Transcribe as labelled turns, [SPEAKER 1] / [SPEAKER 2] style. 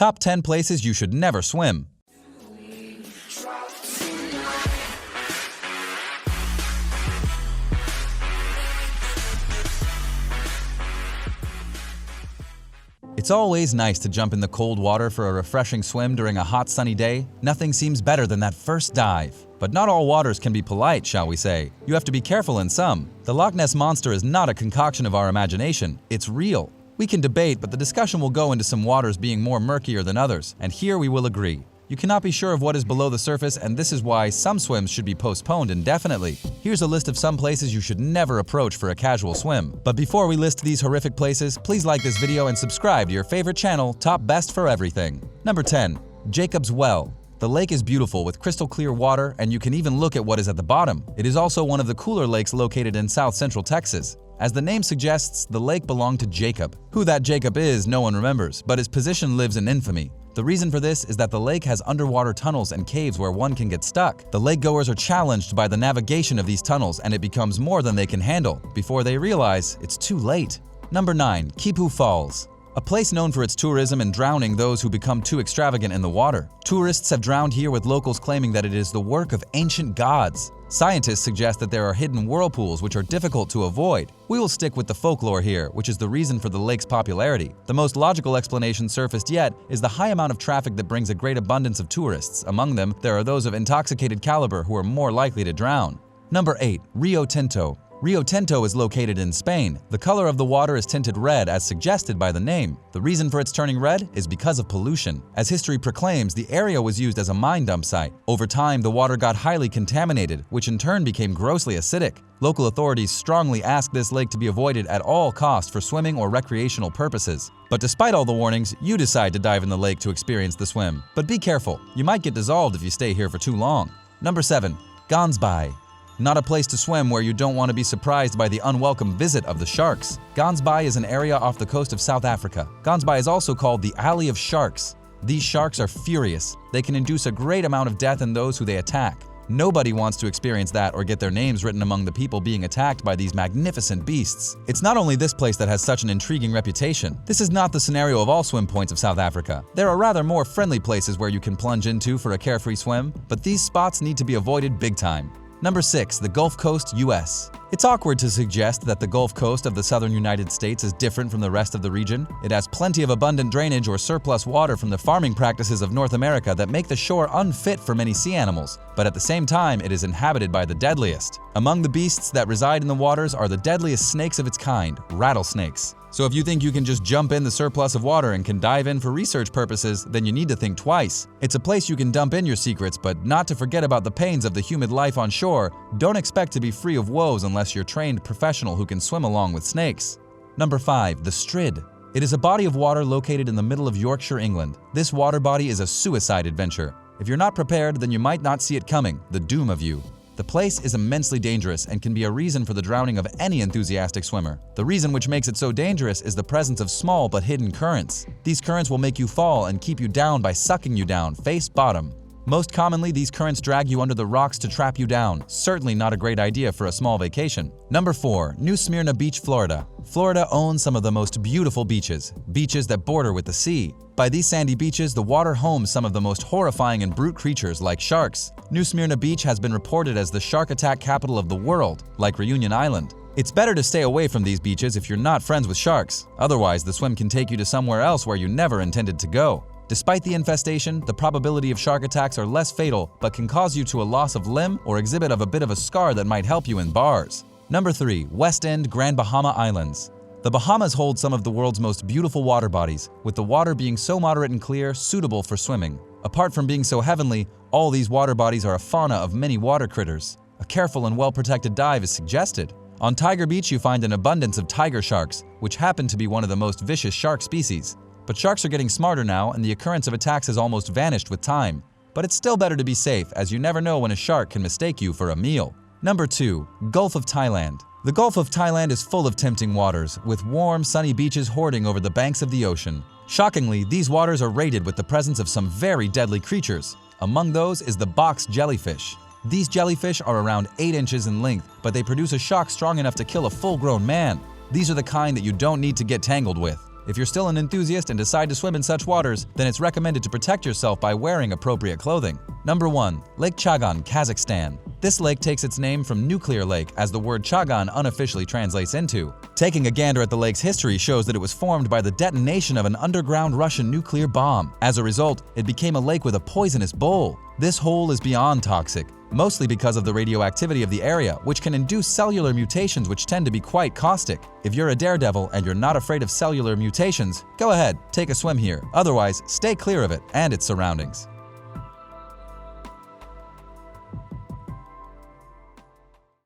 [SPEAKER 1] Top 10 places you should never swim. It's always nice to jump in the cold water for a refreshing swim during a hot sunny day. Nothing seems better than that first dive. But not all waters can be polite, shall we say. You have to be careful in some. The Loch Ness Monster is not a concoction of our imagination. It's real. We can debate, but the discussion will go into some waters being more murkier than others, and here we will agree. You cannot be sure of what is below the surface, and this is why some swims should be postponed indefinitely. Here's a list of some places you should never approach for a casual swim. But before we list these horrific places, please like this video and subscribe to your favorite channel, Top Best for Everything. Number 10. Jacob's Well. The lake is beautiful with crystal clear water, and you can even look at what is at the bottom. It is also one of the cooler lakes located in south-central Texas. As the name suggests, the lake belonged to Jacob. Who that Jacob is, no one remembers, but his position lives in infamy. The reason for this is that the lake has underwater tunnels and caves where one can get stuck. The lakegoers are challenged by the navigation of these tunnels, and it becomes more than they can handle before they realize it's too late. Number 9. Kapoor Falls. A place known for its tourism and drowning those who become too extravagant in the water. Tourists have drowned here, with locals claiming that it is the work of ancient gods. Scientists suggest that there are hidden whirlpools which are difficult to avoid. We will stick with the folklore here, which is the reason for the lake's popularity. The most logical explanation surfaced yet is the high amount of traffic that brings a great abundance of tourists. Among them, there are those of intoxicated caliber who are more likely to drown. Number 8. Rio Tinto. Rio Tinto is located in Spain. The color of the water is tinted red as suggested by the name. The reason for its turning red is because of pollution. As history proclaims, the area was used as a mine dump site. Over time, the water got highly contaminated, which in turn became grossly acidic. Local authorities strongly ask this lake to be avoided at all costs for swimming or recreational purposes. But despite all the warnings, you decide to dive in the lake to experience the swim. But be careful, you might get dissolved if you stay here for too long. Number 7. Gansbaai. Not a place to swim where you don't want to be surprised by the unwelcome visit of the sharks. Gansbaai is an area off the coast of South Africa. Gansbaai is also called the Alley of Sharks. These sharks are furious. They can induce a great amount of death in those who they attack. Nobody wants to experience that or get their names written among the people being attacked by these magnificent beasts. It's not only this place that has such an intriguing reputation. This is not the scenario of all swim points of South Africa. There are rather more friendly places where you can plunge into for a carefree swim, but these spots need to be avoided big time. Number 6. The Gulf Coast, US. It's awkward to suggest that the Gulf Coast of the southern United States is different from the rest of the region. It has plenty of abundant drainage or surplus water from the farming practices of North America that make the shore unfit for many sea animals, but at the same time, it is inhabited by the deadliest. Among the beasts that reside in the waters are the deadliest snakes of its kind, rattlesnakes. So if you think you can just jump in the surplus of water and can dive in for research purposes, then you need to think twice. It's a place you can dump in your secrets, but not to forget about the pains of the humid life on shore. Don't expect to be free of woes unless you're a trained professional who can swim along with snakes. Number 5. The Strigg. It is a body of water located in the middle of Yorkshire, England. This water body is a suicide adventure. If you're not prepared, then you might not see it coming, the doom of you. The place is immensely dangerous and can be a reason for the drowning of any enthusiastic swimmer. The reason which makes it so dangerous is the presence of small but hidden currents. These currents will make you fall and keep you down by sucking you down face bottom. Most commonly, these currents drag you under the rocks to trap you down. Certainly not a great idea for a small vacation. Number 4. New Smyrna Beach, Florida. Florida owns some of the most beautiful beaches that border with the sea. By these sandy beaches, the water homes some of the most horrifying and brute creatures like sharks. New Smyrna Beach has been reported as the shark attack capital of the world, like Reunion Island. It's better to stay away from these beaches if you're not friends with sharks. Otherwise, the swim can take you to somewhere else where you never intended to go. Despite the infestation, the probability of shark attacks are less fatal, but can cause you to a loss of limb or exhibit of a bit of a scar that might help you in bars. Number 3. West End, Grand Bahama Islands. The Bahamas hold some of the world's most beautiful water bodies, with the water being so moderate and clear, suitable for swimming. Apart from being so heavenly, all these water bodies are a fauna of many water critters. A careful and well-protected dive is suggested. On Tiger Beach, you find an abundance of tiger sharks, which happen to be one of the most vicious shark species. But sharks are getting smarter now, and the occurrence of attacks has almost vanished with time. But it's still better to be safe, as you never know when a shark can mistake you for a meal. Number 2. Gulf of Thailand. The Gulf of Thailand is full of tempting waters, with warm, sunny beaches hoarding over the banks of the ocean. Shockingly, these waters are rated with the presence of some very deadly creatures. Among those is the box jellyfish. These jellyfish are around 8 inches in length, but they produce a shock strong enough to kill a full-grown man. These are the kind that you don't need to get tangled with. If you're still an enthusiast and decide to swim in such waters, then it's recommended to protect yourself by wearing appropriate clothing. Number 1. Lake Chagin, Kazakhstan. This lake takes its name from nuclear lake, as the word Chagin unofficially translates into. Taking a gander at the lake's history shows that it was formed by the detonation of an underground Russian nuclear bomb. As a result, it became a lake with a poisonous bowl. This hole is beyond toxic, mostly because of the radioactivity of the area, which can induce cellular mutations which tend to be quite caustic. If you're a daredevil and you're not afraid of cellular mutations, go ahead, take a swim here. Otherwise, stay clear of it and its surroundings.